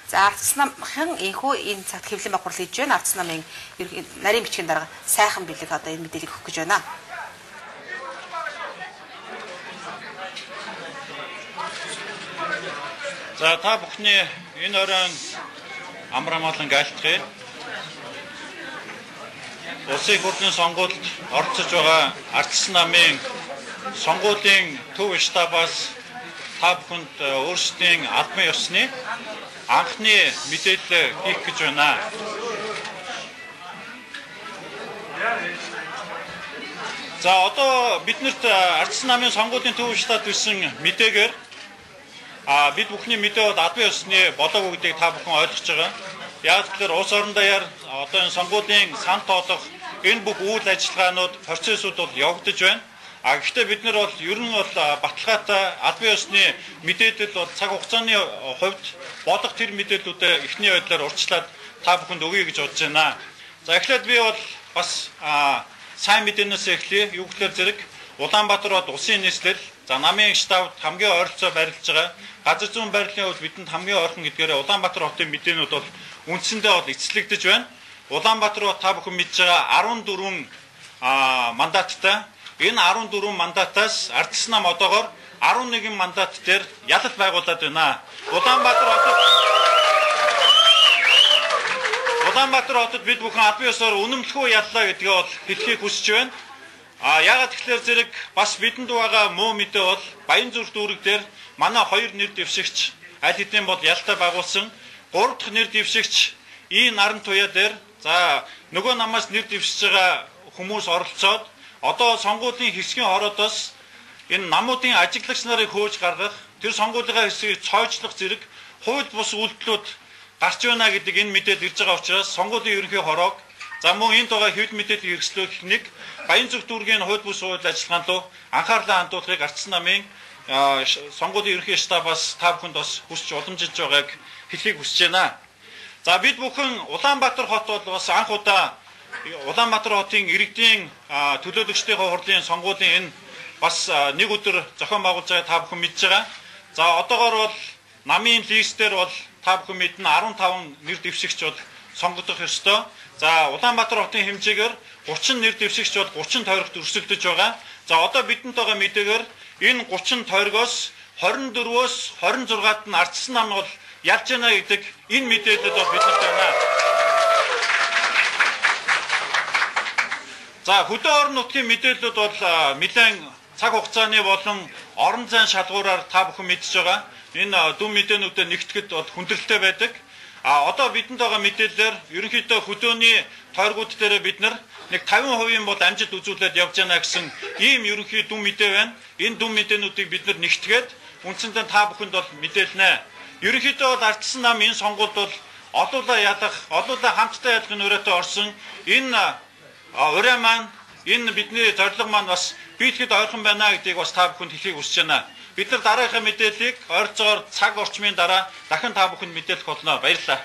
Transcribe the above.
За ардс намын энхүү энэ цагт хэвлэлийн баг хурлыг хийж байна. Ардс намын нарийн бичгийн дарга сайхан бэлэг одоо энэ мэдээллийг өгөх гэж байна. За та бүхний энэ оройн амар амгалан айлтгая. Улсын их хурлын сонгуульд оролцож байгаа ардс намын сонгуулийн төв штабаас та бүхэнд өөрсдийн албан ёсны анхны мэдээлэл хийх гэж байна. За одоо биднэрт ардс намын сонгуулийн төв штаб гэсэн мэдээгээр бид бүхний мэдээ бол албан ёсны болоогүй гэдгийг та бүхэн ойлгож байгаа. Яг тэгэхээр улс орон даяар одоо энэ сонгуулийн сан тоолох энэ бүх үйл ажиллагаанууд процессууд бол явагдаж байна. Гэхдээ бид нар бол ер нь бол баталгаатай албан ёсны мэдээлэл бол цаг хугацааны хувьд бодох тэр мэдээллүүдээ эхний байдлаар урьдчилаад та бүхэнд өгье гэж бодож байна. За эхлээд би бол бас сайн мэдээнээс эхлэе. Юу гэхээр зэрэг Улаанбаатар бод улсын нийслэл за намын штабд хамгийн ойролцоо барилж байгаа. Газар зүйн байрлалын хувьд бидэнд хамгийн ойрхон гэдгээр Улаанбаатар хотын мэдээнүүд бол үндсэндээ бол эцэслэгдэж байна. Улаанбаатар бод та бүхэн мэдж байгаа 14 мандаттай. Энэ 14 мандатаас ардс нам одоогоор 11 мандат дээр ялал байгуулад байна. Улаанбаатар хотод бид бүхэн албан ёсоор үнэмлэхүй яллаа гэдгээ бол хэлхийг хүсэж байна. Яагаад тэгэхээр зэрэг бас бидэнд байгаа муу мэдээ бол Баянзүрх дүүрэг дээр манай 2 нэр дэвшигч аль хэдийн бол ялтаа байгуулсан 3 дахь нэр дэвшигч Наран туяа дээр за нөгөө намаас нэр дэвшиж байгаа хүмүүс оролцоод одоо сонгуулийн хэсгийн хороодоос энэ намуудын ажиглагч нарыг хөөж гаргах тэр сонгуулийнхаа хэсгийг цоожлох зэрэг хууль бус үйлдэлүүд гарч байна гэдэг энэ мэдээлэл ирж байгаа учраас сонгуулийн ерөнхий хороог за мөн энд байгаа хэвлэл мэдээллийн хэрэгслүүлэх нэг Баянзүрх дүүргийн хууль бус үйл ажиллагаанд анхаарлаа хандуулахыг ардс намын сонгуулийн ерөнхий штабаас та бүхэнд бас хүсч уламжилж байгааг хэлхийг хүсэж байна. За бид бүхэн Улаанбаатар хот бол бас анх удаа Улаанбаатар хотын иргэдийн төлөөлөгчдийн хурлын сонгуулийн энэ бас нэг өдөр зохион байгуулж байгаа та бүхэн мэдж байгаа. За одоогоор бол намын листээр бол та бүхэн мэднэ 15 нэр дэвшигч бол сонгогдох ёстой. За Улаанбаатар хотын хэмжээгээр 30 нэр дэвшигч бол 30 тойрогт өрсөлдөж байгаа. За одоо бидэнд байгаа мэдээгээр энэ 30 тойрогоос 24-өөс 26-д нь ардс нам бол ялж байна гэдэг энэ мэдээлэл бол биднэрт байна. За хөдөө орон нутгийн мэдээлэлүүд бол нэлээд цаг хугацааны болон орон зайн шалгуураар та бүхэн мэдж байгаа. Энэ дүн мэдээнүүдэд нэгтгэхэд бол хүндрэлтэй байдаг. Одоо бидэнд байгаа мэдээлэлээр ерөнхийдөө хөдөөний тойргууд дээр бид нар нэг 50% бол амжилт үзүүлээд явж байна гэсэн ийм ерөнхий дүн мэдээ байна. Энэ дүн мэдээнүүдийг бид нар нэгтгээд үндсэндээ та бүхэнд бол мэдээлнэ. Ерөнхийдөө бол ардс нам энэ сонгуульд бол олуулаа ядах, олуулаа хамтдаа ялгын өрөөтэй орсон энэ ураа маань энэ бидний зорилго маань бас биелэхэд ойрхон байна гэдгийг бас та бүхэнд хэлхийг хүсэж байна. Бид нар дараагийн мэдээллийг ойролцоогоор цаг орчмын дараа дахин та бүхэнд мэдээлэх болно. Баярлалаа.